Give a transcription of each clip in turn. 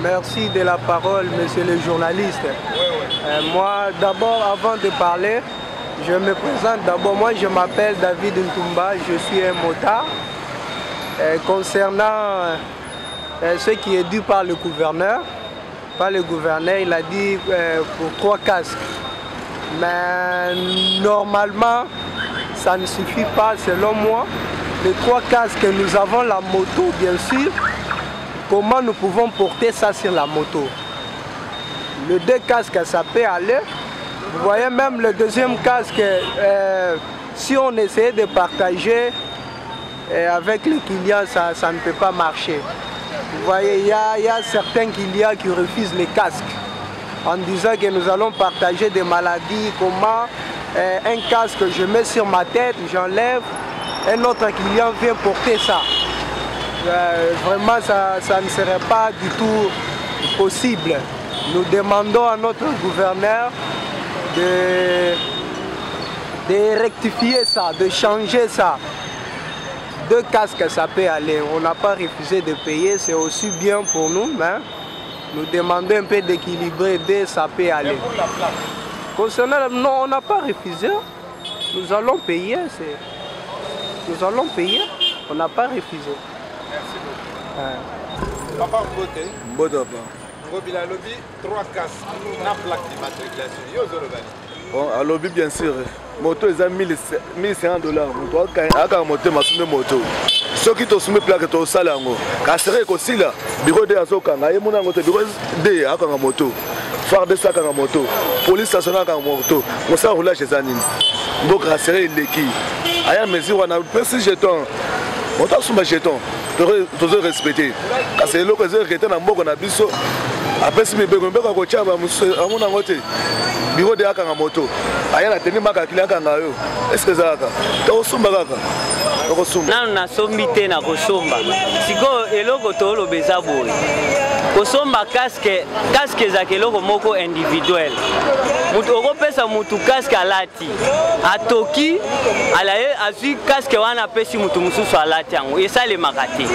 Merci de la parole, monsieur le journaliste. Moi, d'abord, avant de parler, je me présente. D'abord, moi, je m'appelle David Ntumba, je suis un motard. Concernant ce qui est dû par le gouverneur, il a dit pour 3 casques. Mais normalement, ça ne suffit pas, selon moi. Les 3 casques, nous avons la moto, bien sûr. Comment nous pouvons porter ça sur la moto? Le 2 casques, ça peut aller. Vous voyez même le 2e casque, si on essayait de partager avec les clients, ça ne peut pas marcher. Vous voyez, il y a certains clients qui refusent les casques en disant que nous allons partager des maladies. Comment un casque, je mets sur ma tête, j'enlève, un autre client vient porter ça. Vraiment, ça ne serait pas du tout possible. Nous demandons à notre gouverneur de rectifier ça, de changer ça. 2 casques, ça peut aller. On n'a pas refusé de payer, c'est aussi bien pour nous, mais nous demandons un peu d'équilibrer, ça peut aller. Concernant, non, on n'a pas refusé. Nous allons payer, on n'a pas refusé. Merci beaucoup. Papa Mbote. Mbote papa. Ngobila lobby 3 casques na plaque d'immatriculation. Yo zolobani. Bon, à lobby bien sûr. Moto est à $1,500. Moto aka moto masume moto. Ceux qui te soumet plaque to salango. Kasere ko sila bureau de azokanga yemuna ngote bureau de aka moto. Phare de saka moto. Police nationale aka moto. Mosa roulage ezanini. Mboka kasere leki. Aya mesure wana pesi jeton. Moto suma jeton. Tous respecter. Parce que l'occasion qui était dans Mboka na biso. Après si bébé ko chaba amuna ngote. Bureau de aka moto. Aya na teni maka kilaka ngayo. Est-ce que ça to sumba kaka? To sumba. Na na sombi te na ko somba. Siko eloko to lo beza boy. Ko somba casque za keloko moko individuel. Mutu okopesa mutu casque alati. Atoki alaye azui casque wana pesi mutu mususu alati yango. Esa le makate.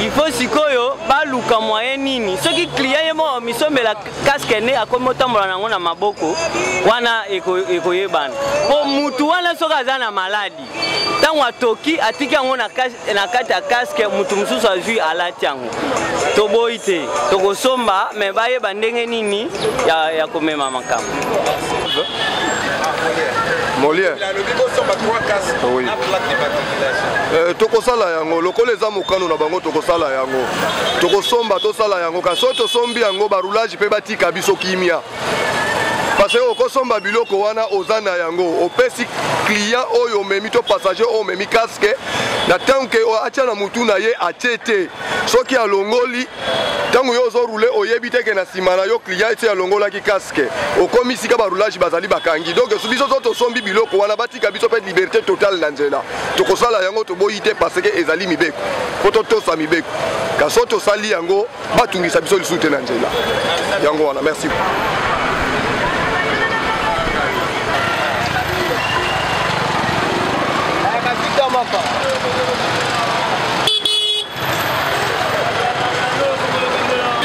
Il faut sikoyo baluka moyen nini. Soki client yemo misombela casque ne akomotambola nango na maboko wana ekoyebana. Po mutu wana soka za na maladi. Tango atoki atiki yango na kati ya casque mutu mususu azui alati yango. Toboite tokosomba me bayeba ndenge nini ya komema makambo. Molière. La lobby ko somba 3 casques na plaque d'immatriculation. Tokosala yango lokole za mokano na bango tokosala yango. Tokosomba tosala yango kaso tosombi yango barulage pe batika biso kimia. Parce que okosomba biloko wana ozana yango opesi client oyo memi to passager o memi casque na tanke o acha na mutu na ye achete soki alongoli tango yo zo rouler oyebite ke na simana yo client eti alongola ki casque okomisi ka barulage bazali bakangi donc biso zo tosombi biloko wana batika biso pe liberté totale na nzela tokosala yango to boyite parce que ezali mibeko poto to sa mibeko kaso to sali yango batungisa biso lisute na nzela yango wana merci.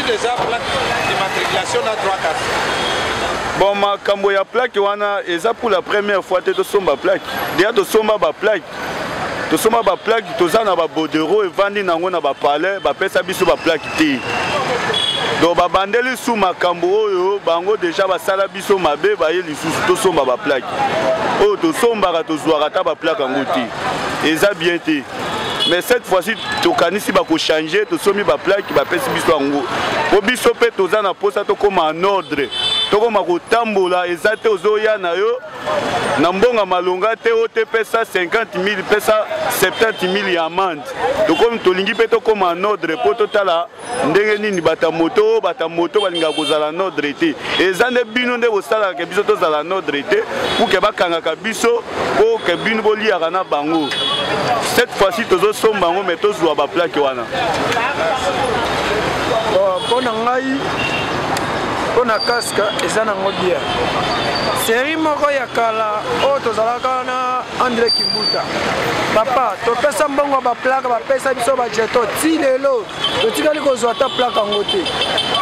Déjà plaque d'immatriculation na 3 casques. Bon, makambo ya plaque wana eza pour la première fois te somba plaque. Déjà to somba ba plaque. To somba ba plaque toza na ba bordereau evandi nango na ba palais ba pesa biso ba plaque te. Donc ba bandeli sous makambo oyo bango déjà ba sala biso mabe ba ye lisusu to somba ba plaque. Oh to somba ka to zwaka ta ba plaque ngoti. Eza bien te. Mais cette fois-ci, tokanisi ba ko changer, to somi ba plaque ba pesi biso ngo. Po biso pe toza na posa to koma en ordre. To koma ko tambola ezate ozoya na yo. Na mbonga malonga te o te pesa 50,000 pesa 70,000 ya amende. To comme to lingi pe to koma en ordre po to tala ndenge nini bata moto balinga kozala en ordre te. Ezande bino nde osala ke biso to zala en ordre te pour que bakanga ka biso po ke bino bolia kana bango. Cette fois-ci tozo somba ngo mais to zwa ba plaque wana. Bon ngai pour na casque eza nango bien. Série moko ya kala o tozalaka na André Kimbuta. Papa, topesa mbongo ba plaque ba pesa biso ba jeto ti lelo. Totikali kozwa ta plaque ngo te.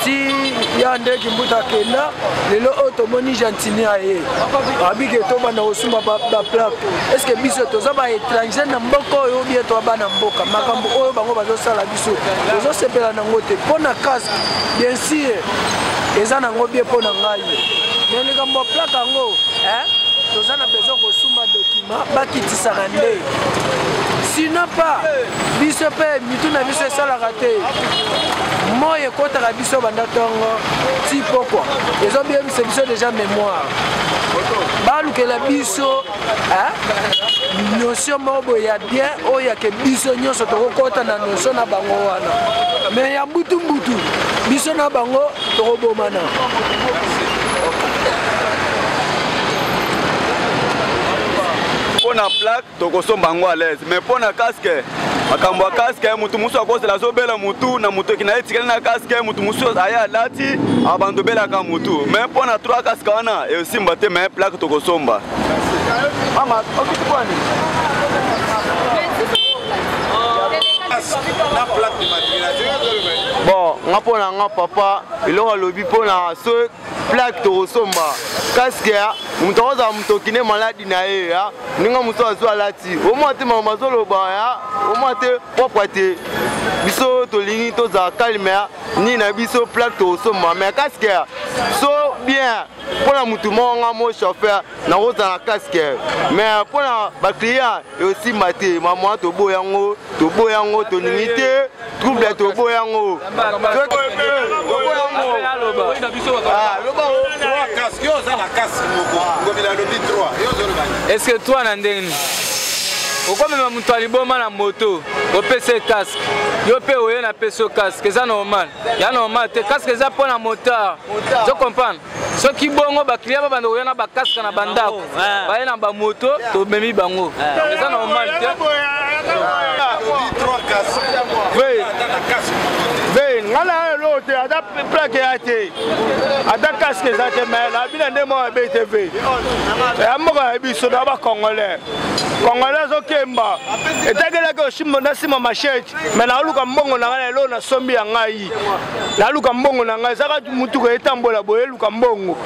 Ti ya André Kimbuta kenda lelo o tomoni gentini aye. Abike to bana osuma ba plaque. Est-ce que biso toza ba étranger na mboko oyo bien to bana mboka makambo oyo bango bazo sala biso. Tozo sepela nango te. Pona casque bien sûr eza nango bien pona ngai. Mais les gambo plaque ngo toza na besoin kosumba document bakitisaka nde. Sinon pas biso pe mitu na biso esalaka te. Moi ekotaka biso banda ntongo ti pourquoi ezo bien biso déjà mémoire balukela biso notion moko ya bien oyo ke biso nyonso tokokota na notion na bango wana mais ya mbutu biso na bango tokobomana. Pour la plaque, tu as bango à l'aise. Mais pour la casque, makambo ya casque, mutu musu akosela azobela mutu na mutu kina etikali na casque, mutu musu aya lati abandobela ka mutu. Mais pour la 3 casque wana et aussi mbate mais plaque to kosomba. Mama, okitwani. La plaque de matriculation. Bon, ngapona nga papa, ilonga lobi pona so plaque to kosomba. Casque mutu oza mutu kine maladi na ye ya. Ninga muso azwa lati au moins te mama zoloba ya au moins te popate biso to lingi to za calme ni na biso plaque to soma mais casque so bien pour la mutu monga mo chauffeur na roza na casque mais pour la ba client et aussi maté maman to boyango to limité trouble to boyango est-ce que toi Nandeni okomema mutu aliboma na moto opese casque yo pe oye na peso casque eza normal ya normal te casque eza pona moteur tu comprends soki bongo ba client ba bando na ba casque na bandako ba na ba moto to memi bango eza normal te 3 casques. Ve ngala lote ada plaque yate ada casque zate mais la bina ndemo BTV ya moko biso da ba congolais zo kemba etakela ko shimbo na sima machete mais na luka mbongo na ngala lo na sombi ya ngai na luka mbongo na ngai zaka mutu ko etambola boye luka mbongo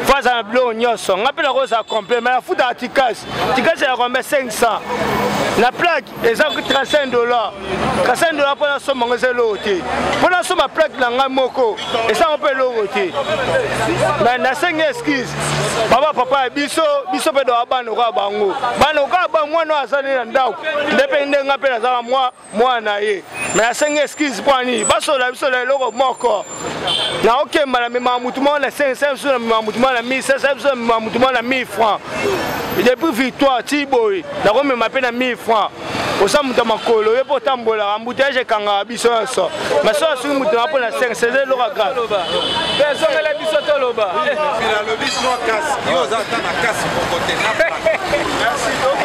faza na bilo nyoso ngapela ko za complet mais futa atikasi ya kombe 500 la plaque eza ko $35 $35 pour la somme ngezelo pour la somme plaque na ngai moko eza ko pe lo te mais na 5 excuse papa biso pe do abana ko bango bana ko ba mwana azali na ndako ndepende ngape na za mwana ye mais na 5 excuse point basola biso la loko moko na okemba na mema mutu mona 500 sur na mema mutu mona 1500 sur na mema mutu mona 1000 francs et depuis victoire tiboy na ko mema pe na 1000 francs osa mutu makolo ye potambola embouteillage kanga biso so mais so sur mutu na po na 500 loko grave personne la biso to loba la lobby 3 casques yo za na casse pour côté na.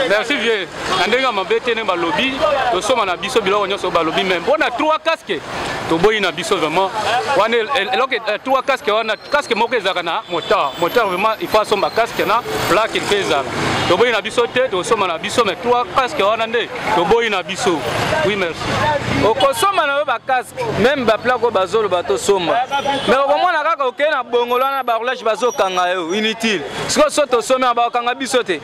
Merci vieux. Andenge mabete ne ba lobby to soma na biso biloko nyonso ba lobby même on a 3 casques to boyi na biso vraiment wana eloko 3 casques wana casque moko ezaka na moteur vraiment il faut somba casque na plaque pesa to boyi na biso te to soma na biso mais 3 casques wana nde to boyi na biso. Oui merci. Okosoma na ba casque même ba plaque bazolo bato somba mais okomona kaka okei na bongolo na ba roulage bazokanga yo inutile siko so to soma ba kanga biso te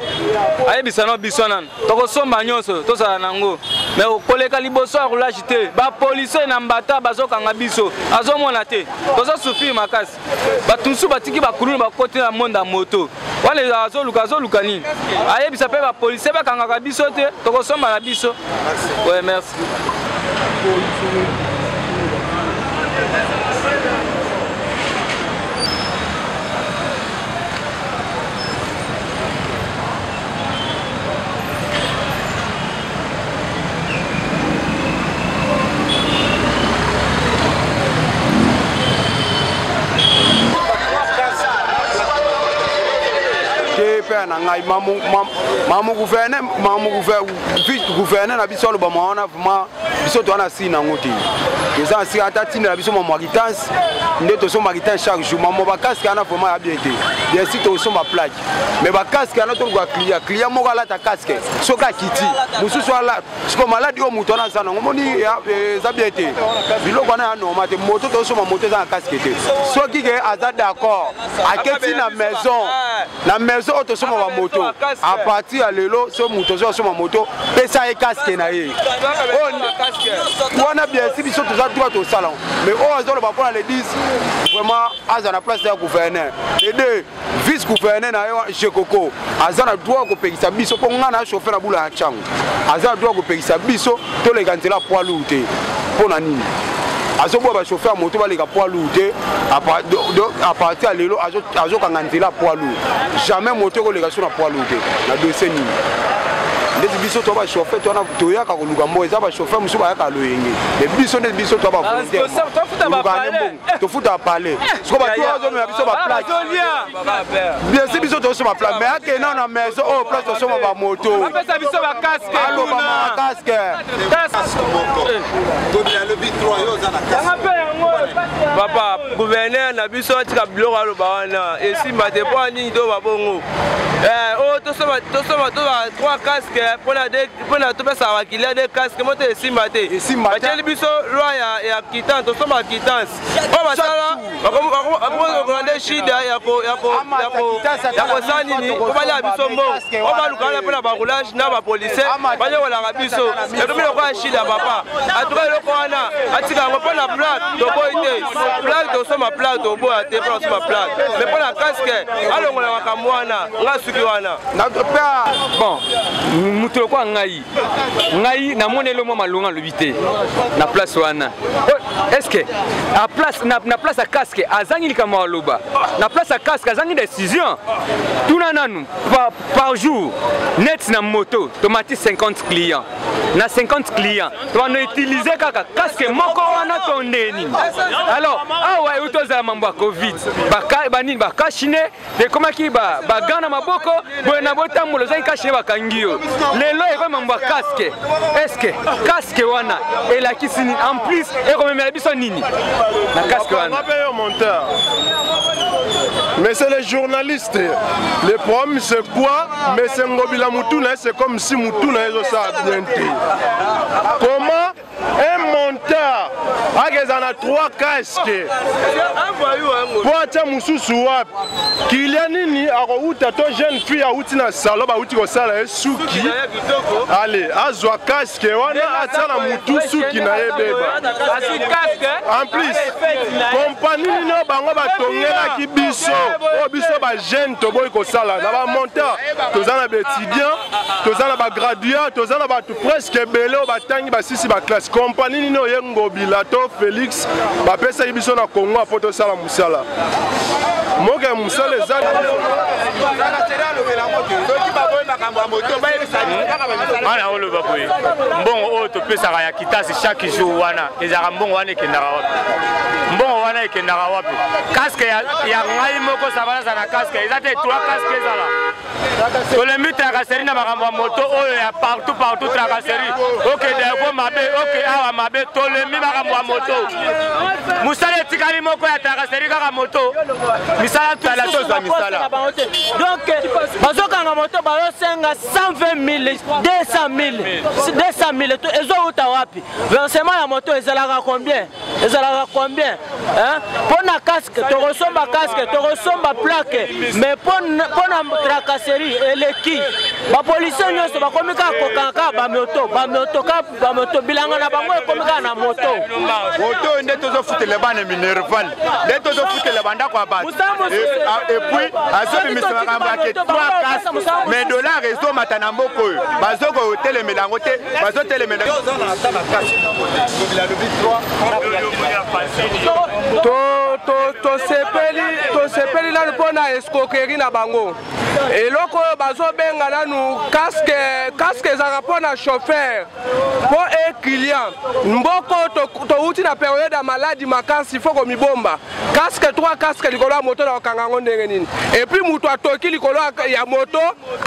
ayebisa no biso nan tokosomba nyonso tosala nango mais okoleka liboso ya roulage te ba police na mbata bazokanga biso azomona te tozo souffrir makasi batunsu batiki bakulu bakote na monda moto wana azoluka nini ayebisa pe ba police bakangaka biso te tokosomba na biso. Ouais merci. na ngai mamu gouverneur na biso loba mwana vraiment biso to na si na ngoti eza si ata tinda biso mo mwakitansi nde tosombaki te chaque jour mamo bakaske wana vraiment ya bien te bien si tosomba plaque mais bakaske wana toluka client moko alata kaske soki akiti mosusu ala siko maladi oyo moto wana aza nango omoni eza bien te biloko wana ya normal te moto tosomba moto eza na kaske te soki ke aza d'accord aketi na maison oyo tosomba bamoto a partir ya lelo so moto ozo asomba moto pesa ye kaske na ye wana bien si biso toza droit tosala mais oyo azoloba mpona le 10 vraiment aza na place ya gouverneur le 2 vice gouverneur na ye jekoko aza na droit kopekisa biso mpo nga na chauffeur na bula ya ntango aza na droit kopekisa biso toleka nzela poids lourd te mpo na nini azoboya bachauffeur moto baleka poids lourd te à partir ya lelo azokanga nzela poids lourd jamais moto ekoleka so na poids lourd te na dossier nini ndeti biso to bachauffeur twana toyaka koluka mbo eza bachauffeur mosusu bayaka loyenge me biso ndeti biso to bavolontairetofuta bapale siko bato azomema biso baplaque bien si biso tosoma plaque mais akena na maison oyo place tosoma bamoto aloba makaske papa gouverneur na biso atika biloko aloba wana esimba te mpo nini to babongo oyo tosoma toba 3 casque mpona topesaka bakilia de casque moto esimba te batieli biso loi ya quittance tosoma quittance oyo basala bakomande shida ya kosala nini po balia biso mbongo oyo balukana mpona baroulage na bapolisier banyokolaka biso etomi lokola shida papa atuka eloko wana atika yango mpona plaque toboyi te plaque tosoma plaque toboya te mpona tosoma plaque mais mpona casque alongola makambo wana nga suki wana bon mutu lokola ngai namoneli mwa malonga alobi te na place wana est ce que na place ya casque azangi likambo aloba na place ya casque azangi décision tuna nanu par jour net na moto tomati 50 clients na 50 clients tobano utiliser kaka casque moko wana tondeni alors awa eutozala mambo ya covid banini bakashine ekomaki bagana maboko boye na botambola ozangi kashine bakangi yo lelo ekomi mambo ya casque est ce que casque wana elakisi nini en plus ekomemela biso nini na casque wana mais c'est les journalistes. Le problème c'est quoi? Mais c'est Ngobila Moutouna, c'est comme si Moutouna est ça bien. Comment un monteur a 3 casques pour atteindre Moussou qu'il y a nini à une jeune fille à Outina Salo, à Outiko Sala, Souki. Allez, à Zoa casque, on a atteint la Moutou Souki na bébé. En plus, compagnie no bango batongela ki biso. Oh biso ba jeune toboy ko sala na ba monteur tozana ba étudiant tozana ba graduat tozana ba tout presque belé o batangi ba sisi ba classe compagnie nino yengo bilato Félix ba pesa biso na Congo a photo sala musala moga musala ezali ana olo baboy mbongo o to pesa ya kitasi chaque jour wana ezara mbongo wana ekendaka wapi mbongo wana ekendaka wapi casque ya ngai moko savana za na casque ezate 3 casque ezala to le mite ya kaseri na makambo ya moto oyo ya partout tracasserie ok deko mabe ok awa mabe to le mi makambo ya moto musala etikali moko ya tracasserie kaka moto misala tala to za misala donc bazokanga moto bayosenga 120 000 200 000 ezo uta wapi versement ya moto ezalaka combien hein pona casque to resomba casque to resomba plaque mais pona tracasserie eleki ba policier nyonso bakomika kokanga ba moto bilanga na bango ekomika na moto nde tozo futele bana minerval nde tozo futele banda kwa batu et puis azobi misaka mbake 3 casques mais dollar ezo matana mboko bazoko telemela ngote bazo telemela tosepeli nanu mpona escroquerie na bango eloko oyo bazobenga nanu casque ezalaka mpona chauffeur mpo client mboko touti na période ya maladie makasi il faut ko mibomba casque 3 casque likolo ya moto na okanga ngo ndenge nini et puis mutu atoki likolo ya moto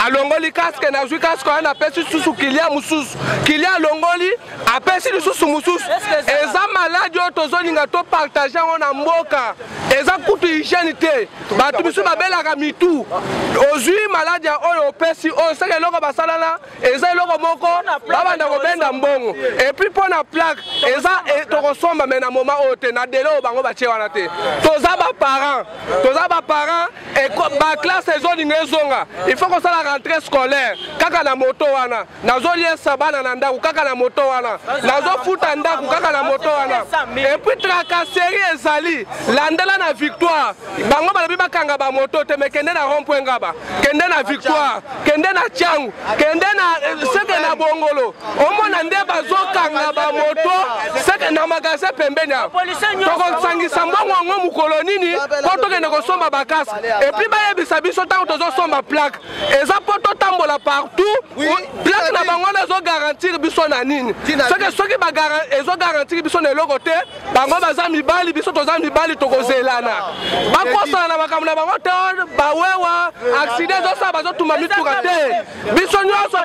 alongoli casque na zwi casque wana apesi susu client mususu client alongoli apesi lisusu mususu eza maladie oyo tozolinga to partage yango na mboka eza kutu hygiène te bato biso babelaka mitu ozwi maladie oyo opesi oyo seke eloko basalana eza eloko moko babanda kobenda mbongo et puis mpo na plaque eza tokosomba me na moma oyo te na dele oyo bango batie wana te toza baparent baklasse ezolinga ezonga il faut kosala rentrée scolaire kaka na moto wana nazoliesa bana na ndako kaka na moto wana nazofuta ndako kaka na moto wana et puis tracasserie ezali landela na victoire bango balobi bakanga bamoto te me kende na rond-point ngaba kende na victoire kende na Tiangu kende na seke na bongolo omona nde bazokanga bamoto seke na magasin pembeni tokosangisa mbongo yango mokolo nini mpo tokende kosomba bakasi et puis bayebisa biso ntango tozosomba plaque eza mpo totambola partout plaque na bango wana ezogarantir biso na nini soki ezogarantir biso na eloko te bango baza mibali biso toza mibali tokozelana bakosala na makambo na bango te bawewa accident ezosala bazotuma mituka te biso nyonso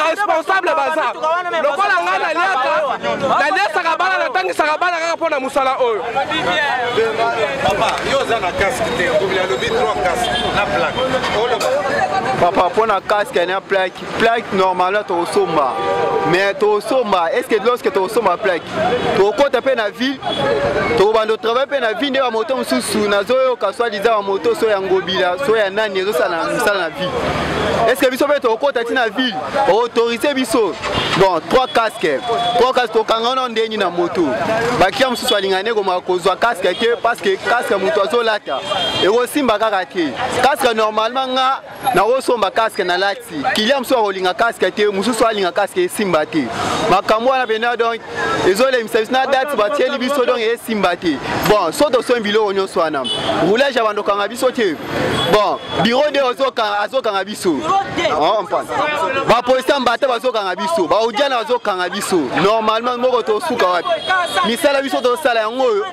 responsable baza lokola ngai naliesaka bana natangisaka bana kaka mpo na mosala oyo papa mpo na casque na plaque normalement tokosomba mais tokosomba est ce que lorsque tokosomba plaque tokokota mpe na ville tokobanda travail mpe na ville nde bamoto mosusu nazoyoka soi-disant bamoto so ya ngobila so ya nani ezosala misala na ville est ce que biso mpe tokokota ti na ville autorise biso bon 3 casque tokanga wana ndeni na moto bakia mosusu alinga nde komaka kozwa casque te parce que casque moto azolata ekosimba kaka te casque normalement nga nakosomba casque na lati kilia mosusu akolinga casque te mosusu alinga casque esimba te makambo wana pena donc ezolemisa biso na date batieli biso donc esimba te bon so tosombi biloko nyonso wana roulage ya bandokanga biso te bon biro nde azokanga biso bapolisi mbata bazokanga biso baaudiana bazokanga biso normalement moko tosuka wapi misala biso tosala yango oyo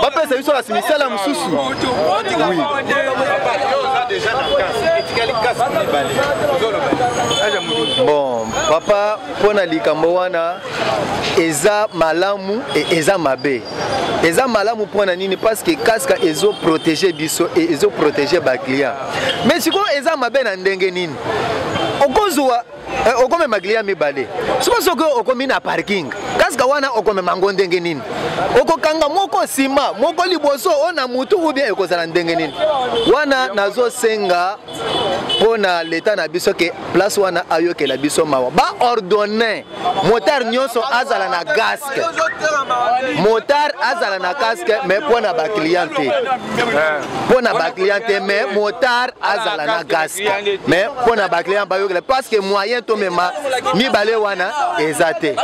bapesa biso kasi misala mosusu bon papa mpona likambo wana eza malamu e eza mabe eza malamu mpona nini parce que casque ezoprotege biso e ezoprotege baclient mais sikoyo eza mabe na ndenge nini okozwa okomema client mibale soki okomi na parking casque wana okomema ngo ndenge nini okokanga moko nsima moko liboso oyo na mutu ubien ekozala ndenge nini wana nazosenga mpona leta na biso ke place wana ayokela biso mawa baordonne motard nyonso azala na casque motard azala na casque mais mpona baclient te mpona baclient te mais motard azala na casque mais mpona baclient bayokela parce que moyen tomema mibale wana eza te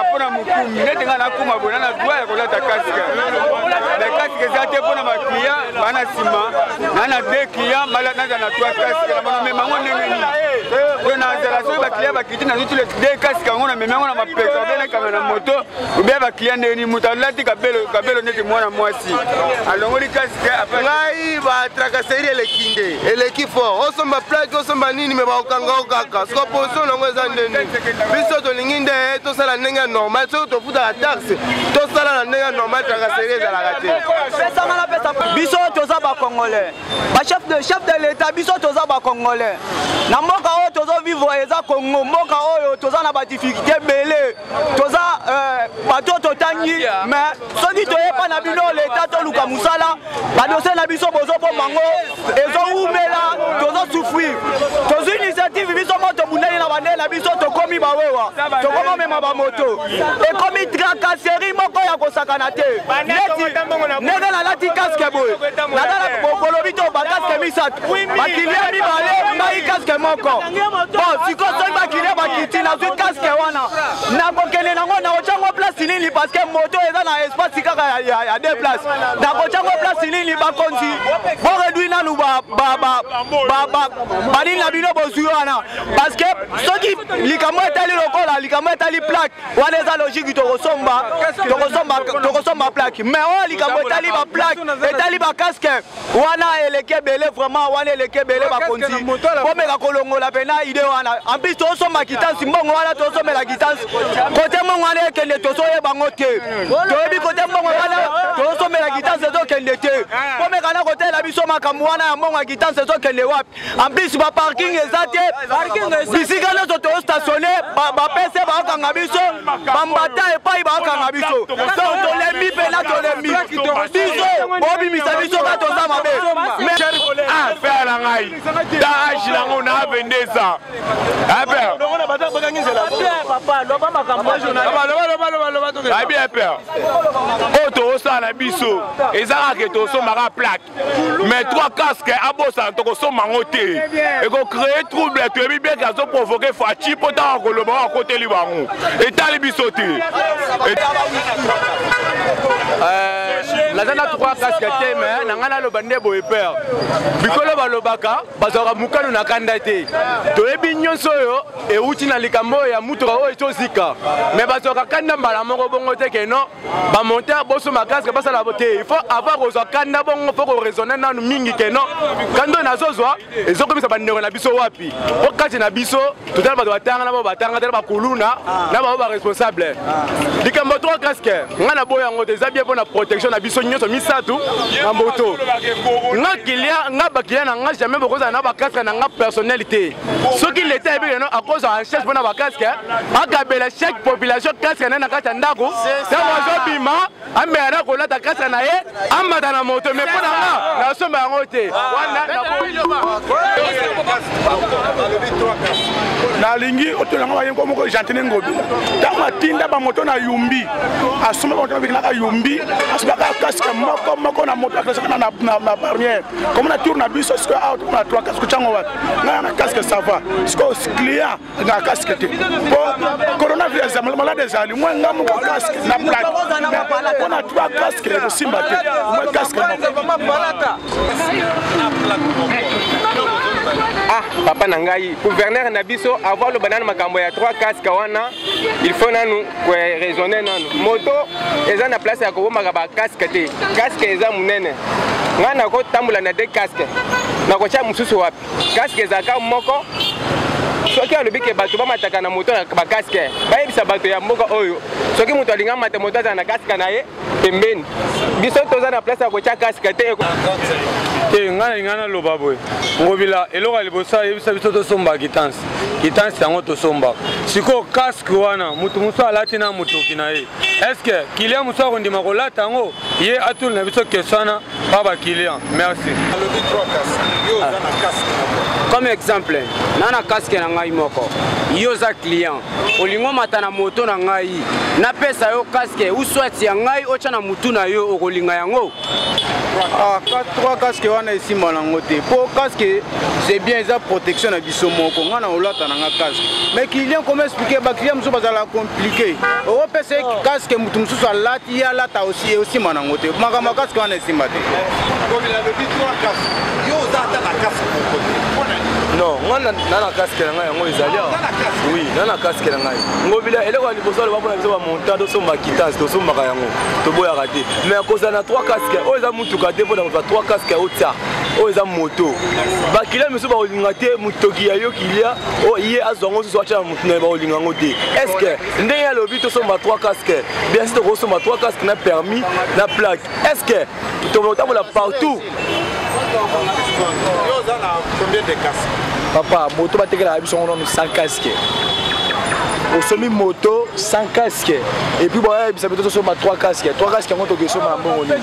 mpona mokumi nete nga nakuma boye na droit ya kolata casque mais casque eza te mpona baclient bana nsima nana 2 client naza na 3 casque namona memango ndenge nini oyo nazala soki baclient bakiti nazuti le 2 casque yango na memango na mapeka obenekanga na moto obia baclient ndeni moto alati kabelo neti mwana mwasi alongoli casque ngai batracasserie eleki nde eleki fort osomba plaque osomba nini me baokanga okaka siko position nango eza ndeni biso tolingi nde tosala ndenge normal soki tofutaka taxe tosala na ndenge normal tracasserie ezalaka te biso toza bakongolais chef de l'état biso toza bakongolais na mboka oyo tozovivre eza Congo mboka oyo toza na badifficulté ebele toza bato totangi mais soki toyepa na bino l'état toluka mosala badosie na biso bozobomango ezowumela tozosouffrir tozwi initiative biso mo tobundeli na bandele na biso tokomi bawewa tokoma mema bamoto ekomi tracasserie moko ya kosakana te ndenge nalati casque boye natala bolobi to bakaske misatu bakilia mibale ngai casque moko bon sikoyo soki bakilia bakiti nazwi casque wana nakokende nango nakotyango place nini nini parce que moto eza na espace kaka ya deux places nakotyango place nini bakonzi boredwi nanu banini na bino bozwi wana parce que soki likambo etali lokola likambo etali plaque wana eza logique tokosomba plaque mais oyo likambo etali baplaque etali bakaske wana eleki ebele vraiment wana eleki ebele bakonzi bomeka kolongola pena ide wana en plus tosomba kitansi mbongo wana tosomela kitansi kote mbongo wana ekende tozoyebango te toyebi kote mbongo wana tosomela kitansi ezokende te bomeka na kotela biso makambo wana ya mbongo ya kitansi ezokende wapi en plus baparking eza te bisika nyonso tostationne bapese baokanga biso bambata epai baokanga biso tolembi mpena tolembi biso bobimisa biso ka toza mabe affaire na ngai ta age nango na vendeza abi père oyo tokosala biso eza kaka tosombaka plaque mais 3 casque abosana tokosomba yango te ekocrée trouble toyebi bien azoprovoke faci mpo ntaka koloba oyo akoteli bango etali biso te naza na 3 casque te mais na ngai naloba nde boye père bikolo balobaka bazwaka mokano na kanda te toyebi nyonso oyo euti na likambo oyo ya mutuka oyo etozika mais bazwaka kanda mbala moko bongo te keno bamonter bosomba casque basala te il faut avoir kozwa kanda bongo mpo koraisonne nanu mingi keno kanda oyo nazozwa ezokomisa bandeko na biso wapi po kati na biso totala bato batanga na bao batanga tala bakuluna na bao baresponsable likambo 3 casque ngai na boyo yango te eza bien mpo na protection na biso nyonso misatu na moto nga bakilian na nga jamais bokozala na bakaske na nga personnalité soki leta yebi leno akozwa en charge mpona bakaske akabela chaque population kaske naye na kati ya ndako ntango azobima ambela na kolata kaske na ye ambata na moto mais mpo na nga nasomba yango te nalingi otolanga bayengo moko gentine ngobila ntango atinda bamoto na yumbi asomba bamoto babekinaka yumbi asomaka kaske moko na moto aklasaka na barrière comme na tour na biso siko awa tokona 3 casque cango wapi ngai na casque ça va siko client na casque te po coronavirus malade ezali moi nga moko casque na plaque mpona 3 casque ekosimba te moi casque papa na ngai gouverneur na biso avoir le banane makambo ya 3 casque wana il faut nanu ko raisonner nanu moto eza na place ya kobomaka ba casque te casque eza munene nga na ko tambola na 2 casque na ko cha mususu wapi casque eza ka moko soki alobi ke bato bamataka na moto na ba casque bayebisa bato ya mboka oyo soki moto alinga mata moto aza na casque na ye pembeni biso toza na place ya ko cha casque te ngana loba boye ngobila eloko libosa yebisa biso tosomba kitansi yango tosomba siko casque wana mutu muso alati na mutoki na ye est-ce que client muso akondima kolata yango ye atuli na biso kesana pa ba client merci comme exemple nana casque na ngai moko yo za client olingo mata na moto na ngai na pesa yo casque ou soit ya ngai ocha na mutu na yo okolinga yango 3 casque wana esimba nango te po casque c'est bien eza protection na biso moko nga na olata na nga casque mais client comme expliquer ba client muso bazala compliqué o pesa casque mutu mususu alati ya lata aussi esimba nango te makambo casque wana esimba te comme il avait dit 3 casques yo za ta na casque non ngana nana casque na ngai yango ezali oui nana casque na ngai ngobila eloko liboso le bapona biso ba montado somba kitance to somba yango to boya raté mais koza na 3 casques o eza mutuka te pona ba 3 casques o tia o eza moto ba kila miso ba olinga te mutoki ya yo kilia o iye azongo so acha mutu na ba olinga ngo te est-ce que ndenge ya lobi to somba 3 casques bien sûr to somba 3 casques na permis na plaque est-ce que to motabola partout yo za na combien de casques papa moto batekela biso ngono 100 casque osomi moto 100 casque et puis bon bisa biso somba 3 casques yango tokesoma mbongo ni